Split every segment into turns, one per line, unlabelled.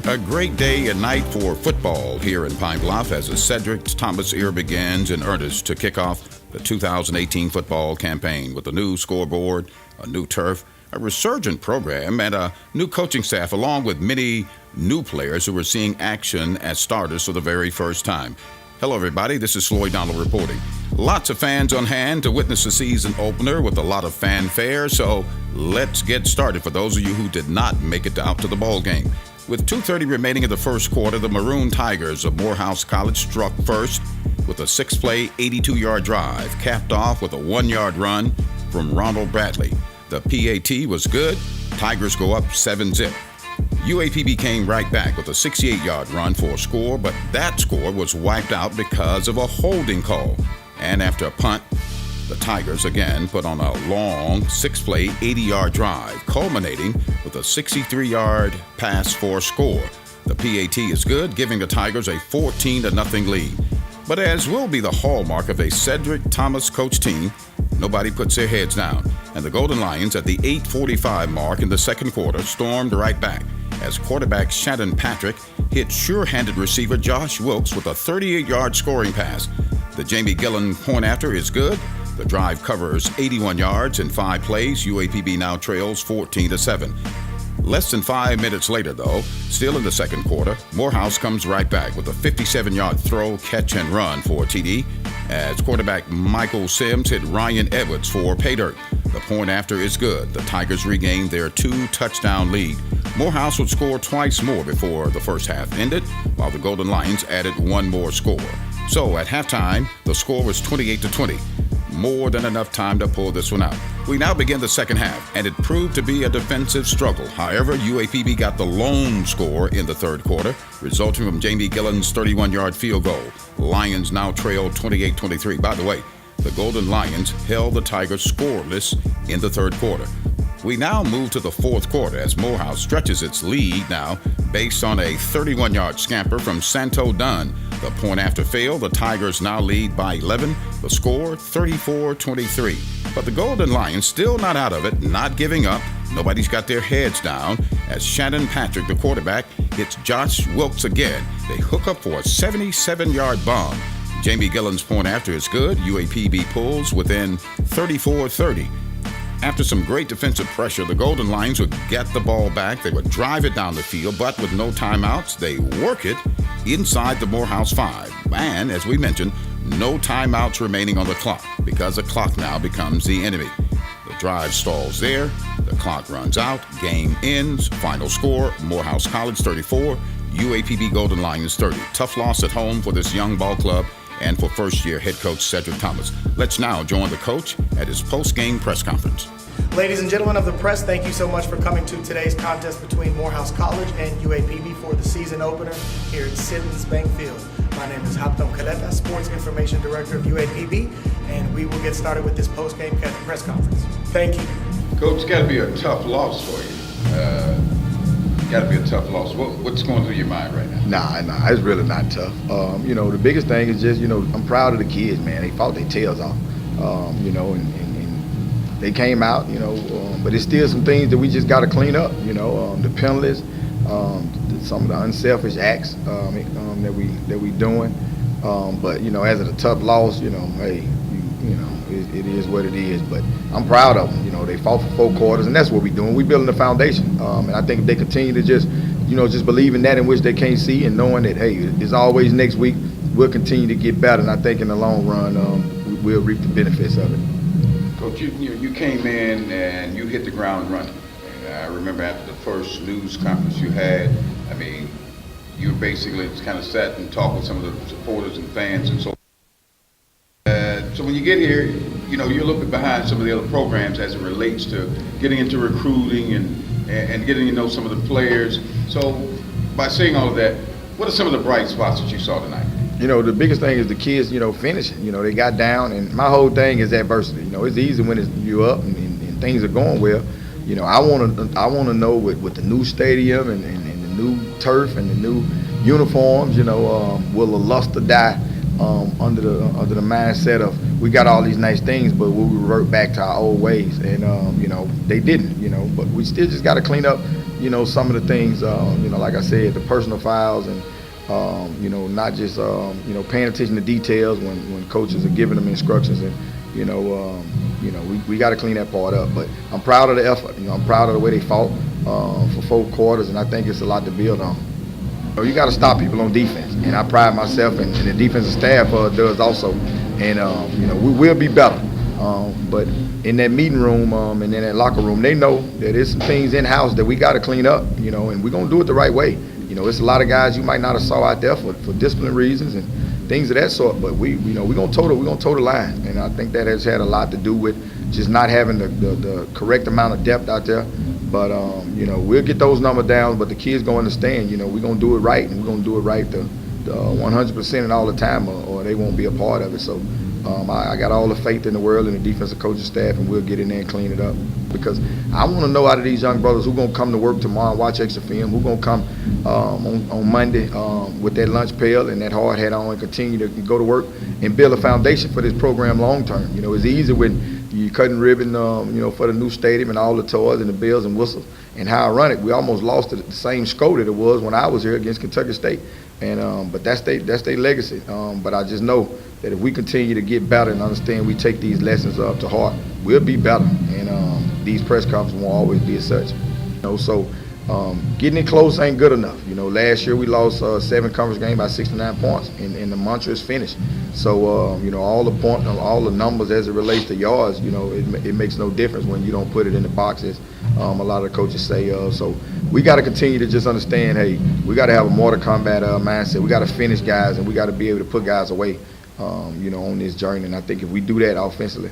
A great day and night for football here in Pine Bluff as the Cedric Thomas era begins in earnest to kick off the 2018 football campaign with a new scoreboard, a new turf, a resurgent program, and a new coaching staff, along with many new players who are seeing action as starters for the very first time. Hello, everybody. This is Floyd L reporting. Lots of fans on hand to witness the season opener with a lot of fanfare, so let's get started for those of you who did not make it out to the ball game. With 2:30 remaining in the first quarter, the Maroon Tigers of Morehouse College struck first with a six-play, 82-yard drive, capped off with a one-yard run from Ronald Bradley. The PAT was good. Tigers go up 7-zip. UAPB came right back with a 68-yard run for a score, but that score was wiped out because of a holding call. And after a punt, the Tigers again put on a long six-play, 80-yard drive, culminating with a 63-yard pass for a score. The PAT is good, giving the Tigers a 14-0 lead. But as will be the hallmark of a Cedric Thomas coach team, nobody puts their heads down. And the Golden Lions at the 8:45 mark in the second quarter stormed right back as quarterback Shannon Patrick hit sure-handed receiver Josh Wilkes with a 38-yard scoring pass. The Jamie Gillen point after is good. The drive covers 81 yards in 5 plays. UAPB now trails 14-7. Less than 5 minutes later, though, still in the second quarter, Morehouse comes right back with a 57-yard throw, catch, and run for a TD as quarterback Michael Sims hit Ryan Edwards for pay dirt. The point after is good. The Tigers regained their 2-touchdown lead. Morehouse would score twice more before the first half ended, while the Golden Lions added one more score. So at halftime, the score was 28-20. More than enough time to pull this one out. We now begin the second half, and it proved to be a defensive struggle. However, UAPB got the lone score in the third quarter, resulting from Jamie Gillen's 31-yard field goal. Lions now trail 28-23. By the way, the Golden Lions held the Tigers scoreless in the third quarter. We now move to the fourth quarter as Morehouse stretches its lead now based on a 31-yard scamper from Santo Dunn. The point after failed, the Tigers now lead by 11. The score, 34-23. But the Golden Lions still not out of it, not giving up. Nobody's got their heads down as Shannon Patrick, the quarterback, hits Josh Wilkes again. They hook up for a 77-yard bomb. Jamie Gillen's point after is good. UAPB pulls within 34-30. After some great defensive pressure, the Golden Lions would get the ball back. They would drive it down the field, but with no timeouts, they work it inside the Morehouse 5. And, as we mentioned, no timeouts remaining on the clock because the clock now becomes the enemy. The drive stalls there. The clock runs out. Game ends. Final score, Morehouse College 34, UAPB Golden Lions 30. Tough loss at home for this young ball club and for first-year head coach Cedric Thomas. Let's now join the coach at his post-game press conference.
Ladies and gentlemen of the press, thank you so much for coming to today's contest between Morehouse College and UAPB for the season opener here at Citizens Bank Field. My name is Haptom Kaleta, Sports Information Director of UAPB, and we will get started with this post-game press conference. Thank you.
Coach, it's got to be a tough loss for you. Got to be a tough loss. What's going through your mind right now?
Nah, it's really not tough. The biggest thing is just, I'm proud of the kids, man. They fought their tails off, and they came out, but it's still some things that we just got to clean up, the penalties, some of the unselfish acts that we doing. But, as a tough loss, hey, it is what it is. But I'm proud of them. They fought for 4 quarters, and that's what we're doing. We're building a foundation. And I think if they continue to just believe in that in which they can't see and knowing that, hey, it's always next week, we'll continue to get better. And I think in the long run, we'll reap the benefits of it.
Coach, you came in and you hit the ground running. And I remember after the first news conference you had, you basically kind of sat and talked with some of the supporters and fans and so. So when you get here, you're a little bit behind some of the other programs as it relates to getting into recruiting and getting to know some of the players. So by saying all of that, what are some of the bright spots that you saw tonight?
The biggest thing is the kids, finishing. They got down, and my whole thing is adversity. It's easy when you're up and things are going well. I want to know with the new stadium and the new turf and the new uniforms, will the luster die under the mindset of we got all these nice things, but we'll revert back to our old ways. And they didn't. But we still just got to clean up you know, some of the things, you know, like I said, the personal fouls and, you know, not just, you know, paying attention to details when coaches are giving them instructions. And, you know, we got to clean that part up. But I'm proud of the effort. You know, I'm proud of the way they fought for 4 quarters, and I think it's a lot to build on. You got to stop people on defense, and I pride myself, and the defensive staff does also. And you know, we will be better. But in that meeting room and in that locker room, they know that there's some things in house that we got to clean up. You know, and we're gonna do it the right way. You know, it's a lot of guys you might not have saw out there for discipline reasons and things of that sort. But we're gonna toe the line, and I think that has had a lot to do with just not having the correct amount of depth out there. But you know, we'll get those numbers down. But the kids gonna understand. You know, we're gonna do it right, and we're gonna do it right the 100% and all the time, or they won't be a part of it. So I got all the faith in the world in the defensive coaching staff, and we'll get in there and clean it up. Because I want to know out of these young brothers who's gonna come to work tomorrow and watch extra film, who's gonna come on Monday with that lunch pail and that hard hat on and continue to go to work and build a foundation for this program long term. You know, it's easy when you cutting ribbon, you know, for the new stadium and all the toys and the bells and whistles and how I run it. We almost lost the same score that it was when I was here against Kentucky State. And but that's their legacy. But I just know that if we continue to get better and understand we take these lessons up to heart, we'll be better. And these press conferences won't always be as such. You know, so getting it close ain't good enough. You know, last year we lost 7 conference games by 69 points, and the mantra is finished. So you know, all the numbers as it relates to yards, you know, it makes no difference when you don't put it in the boxes. A lot of the coaches say so. We got to continue to just understand. Hey, we got to have a mortar combat mindset. We got to finish guys, and we got to be able to put guys away. You know, on this journey. And I think if we do that offensively,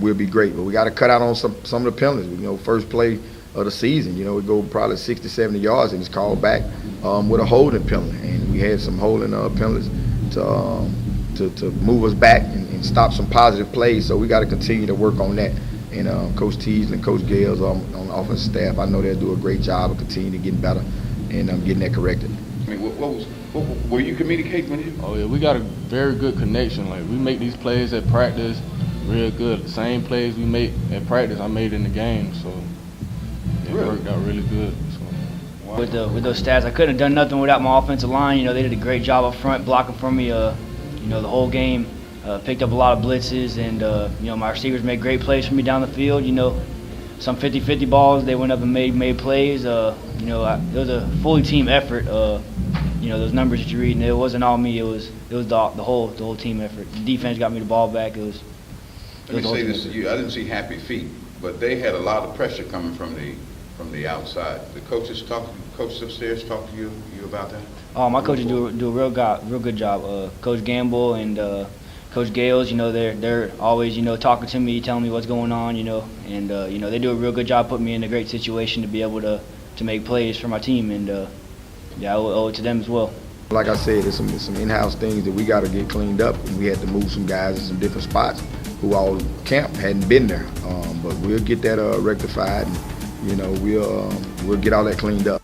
we'll be great. But we got to cut out on some of the penalties. You know, first play of the season, you know, we go probably 60, 70 yards, and it's called back with a holding penalty. And we had some holding penalties to move us back and stop some positive plays. So we got to continue to work on that. And Coach Tees and Coach Gales on the offensive staff, I know they'll do a great job of continuing to get better and getting that corrected.
I mean, what were you communicating with him?
Oh yeah, we got a very good connection. Like, we make these plays at practice real good. The same plays we make at practice, I made in the game. So it worked out really good. So.
Wow. With those stats, I couldn't have done nothing without my offensive line. You know, they did a great job up front blocking for me. You know, the whole game. Picked up a lot of blitzes, and you know, my receivers made great plays for me down the field. You know, some 50-50 balls, they went up and made plays. You know, it was a fully team effort. You know, those numbers that you read, and it wasn't all me. It was the whole team effort. The defense got me the ball back. Let
me say this to you. I didn't see happy feet, but they had a lot of pressure coming from the outside. The coaches upstairs talk to you about that?
Oh, my coaches do a real good job. Coach Gamble and Coach Gales, you know, they're always, you know, talking to me, telling me what's going on, you know, and you know, they do a real good job putting me in a great situation to be able to make plays for my team, and yeah, I owe it to them as well. Like
I said, there's some in-house things that we got to get cleaned up, and we had to move some guys in some different spots who all camp hadn't been there, but we'll get that rectified, and you know, we'll get all that cleaned up.